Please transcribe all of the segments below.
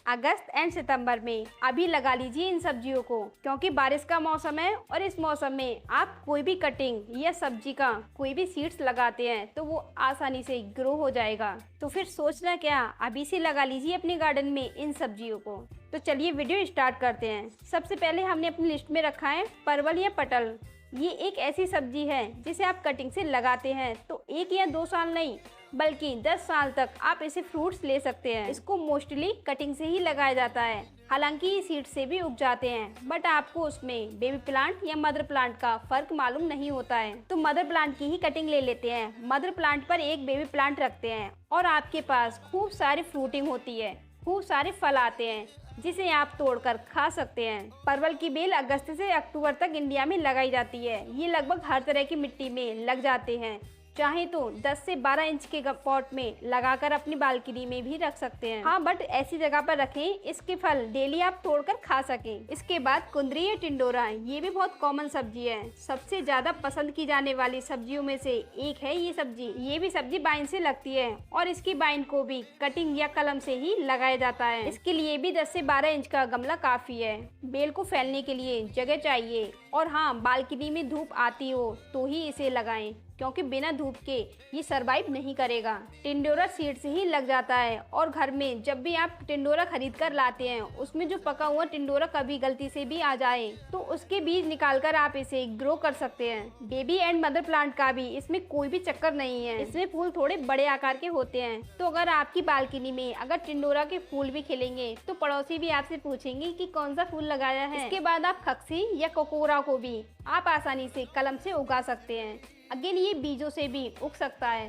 अगस्त and सितंबर में अभी लगा लीजिए इन सब्जियों को, क्योंकि बारिश का मौसम है और इस मौसम में आप कोई भी कटिंग या सब्जी का कोई भी सीड्स लगाते हैं तो वो आसानी से ग्रो हो जाएगा। तो फिर सोचना क्या, अभी से लगा लीजिए अपने गार्डन में इन सब्जियों को। तो चलिए वीडियो स्टार्ट करते हैं। सबसे पहले हमने अपनी लिस्ट में रखा है परवल या पटल। ये एक ऐसी सब्जी है जिसे आप कटिंग से लगाते हैं तो 1 या 2 साल नहीं बल्कि 10 साल तक आप इसे फ्रूट्स ले सकते हैं। इसको मोस्टली कटिंग से ही लगाया जाता है, हालांकि ये सीड से भी उग जाते हैं, बट आपको उसमें बेबी प्लांट या मदर प्लांट का फर्क मालूम नहीं होता है। तो मदर प्लांट की ही कटिंग ले लेते हैं। मदर प्लांट पर एक बेबी प्लांट रखते हैं और आपके पास खूब सारी फ्रूटिंग होती है, खूब सारे फल आते हैं जिसे आप तोड़कर खा सकते हैं। परवल की बेल अगस्त से अक्टूबर तक इंडिया में लगाई जाती है। ये लगभग हर तरह की मिट्टी में लग जाते हैं। चाहे तो 10 से 12 इंच के पॉट में लगाकर अपनी बालकनी में भी रख सकते हैं। हाँ, बट ऐसी जगह पर रखें इसके फल डेली आप तोड़कर खा सकें। इसके बाद कुंदरी या टिंडोरा, ये भी बहुत कॉमन सब्जी है। सबसे ज्यादा पसंद की जाने वाली सब्जियों में से एक है ये सब्जी। ये भी सब्जी बाइन से लगती है और इसकी बाइन को भी कटिंग या कलम से ही लगाया जाता है। इसके लिए भी 10 से 12 इंच का गमला काफी है। बेल को फैलने के लिए जगह चाहिए और हाँ, बालकनी में धूप आती हो तो ही इसे लगाएं, क्योंकि बिना धूप के ये सरवाइव नहीं करेगा। टिंडोरा सीड से ही लग जाता है और घर में जब भी आप टिंडोरा खरीद कर लाते हैं उसमें जो पका हुआ टिंडोरा कभी गलती से भी आ जाए तो उसके बीज निकालकर आप इसे ग्रो कर सकते हैं। बेबी एंड मदर प्लांट का भी इसमें कोई भी चक्कर नहीं है। इसमें फूल थोड़े बड़े आकार के होते हैं, तो अगर आपकी बालकनी में अगर टिंडोरा के फूल भी खिलेंगे तो पड़ोसी भी आपसे पूछेंगे कि कौन सा फूल लगाया है। इसके बाद आप खक्सी या कोकोरा को भी आप आसानी से कलम से उगा सकते हैं। अगेन ये बीजों से भी उग सकता है,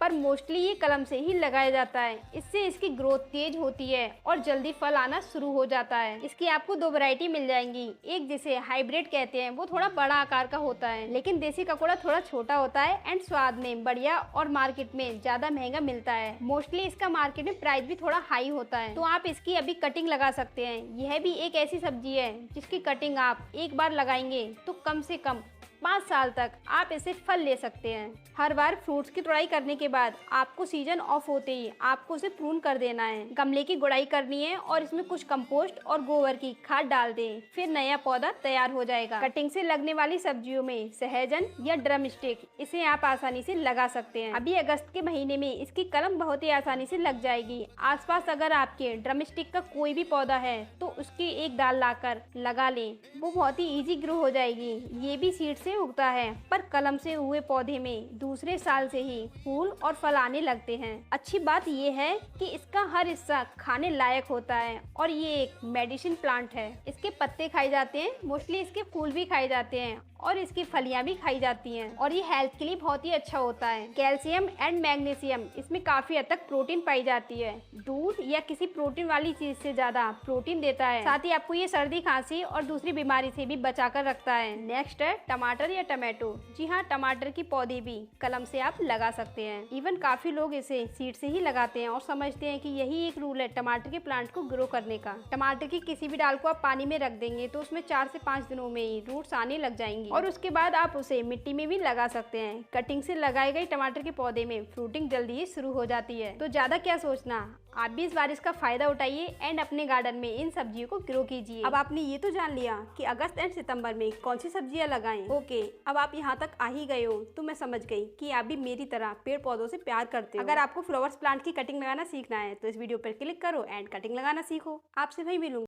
पर मोस्टली ये कलम से ही लगाया जाता है। इससे इसकी ग्रोथ तेज होती है और जल्दी फल आना शुरू हो जाता है। इसकी आपको 2 वैरायटी मिल जाएंगी। एक जिसे हाइब्रिड कहते हैं, वो थोड़ा बड़ा आकार का होता है, लेकिन देसी ककोड़ा थोड़ा छोटा होता है एंड स्वाद में बढ़िया और मार्केट में ज्यादा महंगा मिलता है। मोस्टली इसका मार्केट में प्राइस भी थोड़ा हाई होता है, तो आप इसकी अभी कटिंग लगा सकते हैं। यह भी एक ऐसी सब्जी है जिसकी कटिंग आप एक बार लगाएंगे तो कम से कम 5 साल तक आप इसे फल ले सकते हैं। हर बार फ्रूट्स की तोड़ाई करने के बाद आपको सीजन ऑफ होते ही आपको उसे प्रून कर देना है। गमले की गुड़ाई करनी है और इसमें कुछ कंपोस्ट और गोबर की खाद डाल दें, फिर नया पौधा तैयार हो जाएगा। कटिंग से लगने वाली सब्जियों में सहजन या ड्रम स्टिक, इसे आप आसानी से लगा सकते हैं। अभी अगस्त के महीने में इसकी कलम बहुत ही आसानी से लग जाएगी। आसपास अगर आपके ड्रम स्टिक का कोई भी पौधा है तो उसकी एक डाल लाकर लगा लें, वो बहुत ही इजी ग्रो हो जाएगी। ये भी सीड से उगता है, पर कलम से हुए पौधे में दूसरे साल से ही फूल और फल आने लगते हैं। अच्छी बात यह है कि इसका हर हिस्सा खाने लायक होता है और ये एक मेडिसिन प्लांट है। इसके पत्ते खाए जाते हैं, मोस्टली इसके फूल भी खाए जाते हैं और इसकी फलियां भी खाई जाती हैं और ये हेल्थ के लिए बहुत ही अच्छा होता है। कैल्शियम एंड मैग्नीशियम, इसमें काफी हद तक प्रोटीन पाई जाती है। दूध या किसी प्रोटीन वाली चीज से ज्यादा प्रोटीन देता है। साथ ही आपको ये सर्दी खांसी और दूसरी बीमारी से भी बचा कर रखता है। नेक्स्ट है टमाटर या टमाटो। जी हाँ, टमाटर की पौधे भी कलम से आप लगा सकते हैं। इवन काफी लोग इसे सीड से ही लगाते हैं और समझते हैं कि यही एक रूल है टमाटर के प्लांट को ग्रो करने का। टमाटर की किसी भी डाल को आप पानी में रख देंगे तो उसमें 4 से 5 दिनों में ही रूट्स आने लग जाएंगी और उसके बाद आप उसे मिट्टी में भी लगा सकते हैं। कटिंग से लगाए गए टमाटर के पौधे में फ्रूटिंग जल्दी ही शुरू हो जाती है। तो ज्यादा क्या सोचना, आप भी इस बारिश का फायदा उठाइए एंड अपने गार्डन में इन सब्जियों को ग्रो कीजिए। अब आपने ये तो जान लिया कि अगस्त एंड सितंबर में कौन सी सब्जियां लगाएं। ओके, अब आप यहाँ तक आ ही गए हो तो मैं समझ गई कि आप भी मेरी तरह पेड़ पौधों से प्यार करते हो। अगर आपको फ्लावर्स प्लांट की कटिंग लगाना सीखना है तो इस वीडियो पर क्लिक करो एंड कटिंग लगाना सीखो। आपसे वही मिलूंगी।